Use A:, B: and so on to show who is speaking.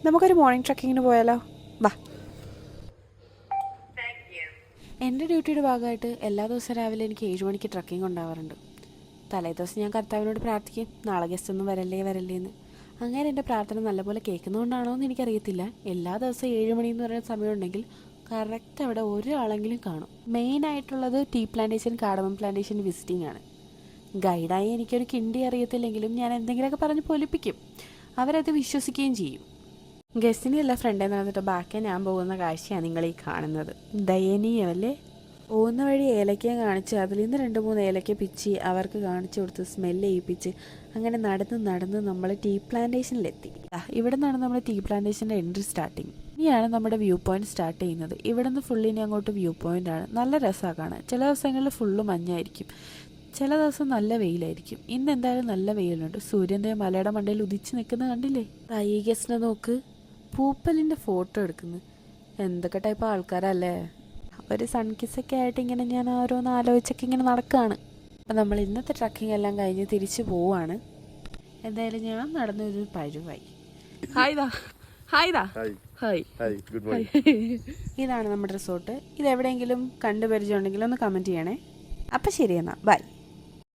A: നമുക്കൊരു മോർണിംഗ് ട്രക്കിങ്ങിന് പോയാലോ? വാ. എൻ്റെ ഡ്യൂട്ടിയുടെ ഭാഗമായിട്ട് എല്ലാ ദിവസവും രാവിലെ എനിക്ക് 7 മണിക്ക് ട്രക്കിംഗ് ഉണ്ടാവാറുണ്ട്. തലേ ദിവസം ഞാൻ കർത്താവിനോട് പ്രാർത്ഥിക്കും, നാളെ ഗസ്റ്റ് ഒന്നും വരല്ലേ എന്ന്. അങ്ങനെ എൻ്റെ പ്രാർത്ഥന നല്ലപോലെ കേൾക്കുന്നതുകൊണ്ടാണോ എന്ന് എനിക്കറിയത്തില്ല, എല്ലാ ദിവസവും 7 മണി എന്ന് പറയുന്ന സമയമുണ്ടെങ്കിൽ കറക്റ്റ് അവിടെ ഒരാളെങ്കിലും കാണും. മെയിനായിട്ടുള്ളത് tea plantation, cardamom plantation visiting ആണ്. ഗൈഡായി എനിക്കൊരു കിണ്ടി അറിയത്തില്ലെങ്കിലും ഞാൻ എന്തെങ്കിലുമൊക്കെ പറഞ്ഞ് പൊലിപ്പിക്കും. അവരത് വിശ്വസിക്കുകയും ചെയ്യും. ഗസ്റ്റിനെ അല്ല ഫ്രണ്ടേ നടന്നിട്ട് ബാക്കി ഞാൻ പോകുന്ന കാഴ്ചയാണ് നിങ്ങളീ കാണുന്നത്. ദയനീയമല്ലേ? പോകുന്ന വഴി ഏലക്ക കാണിച്ച് അതിൽ നിന്ന് 2-3 ഏലക്ക പിച്ചി അവർക്ക് കാണിച്ചു കൊടുത്ത് സ്മെല്ല് ചെയ്യിപ്പിച്ച് അങ്ങനെ നടന്ന് നമ്മൾ ടീ പ്ലാന്റേഷനിലെത്തി. ഇവിടെ നിന്നാണ് നമ്മൾ ടീ പ്ലാന്റേഷൻ്റെ എൻട്രി സ്റ്റാർട്ടിങ്. ഇനിയാണ് നമ്മുടെ വ്യൂ പോയിന്റ് സ്റ്റാർട്ട് ചെയ്യുന്നത്. ഇവിടെ നിന്ന് ഫുള്ളിനി അങ്ങോട്ട് വ്യൂ പോയിന്റ് ആണ്. നല്ല രസമാണ് കാണാൻ. ചില ദിവസങ്ങളിൽ ഫുള്ള് മഞ്ഞായിരിക്കും, ചില ദിവസം നല്ല വെയിലായിരിക്കും. ഇന്ന് എന്തായാലും നല്ല വെയിലുണ്ട്. സൂര്യൻ്റെ മലയുടെ മണ്ടയിൽ ഉദിച്ച് നിൽക്കുന്നത് കണ്ടില്ലേ? ഈ ഗസ്റ്റിനെ നോക്ക്, പൂപ്പലിൻ്റെ ഫോട്ടോ എടുക്കുന്നു. എന്തൊക്കെ ടൈപ്പ് ആൾക്കാരല്ലേ? ഒരു സൺകിസൊക്കെ ആയിട്ട് ഇങ്ങനെ ഞാൻ ഓരോന്ന് ആലോചിച്ചൊക്കെ ഇങ്ങനെ നടക്കുകയാണ്. അപ്പം നമ്മൾ ഇന്നത്തെ ട്രക്കിംഗ് എല്ലാം കഴിഞ്ഞ് തിരിച്ചു പോവാണ്. എന്തായാലും ഞാൻ നടന്നൊരു പരുവായി. ഇതാണ് നമ്മുടെ റിസോർട്ട്. ഇതെവിടെയെങ്കിലും കണ്ടുപരിചയമുണ്ടെങ്കിൽ ഒന്ന് കമൻറ്റ് ചെയ്യണേ. അപ്പം ശരി, എന്നാൽ ബൈ.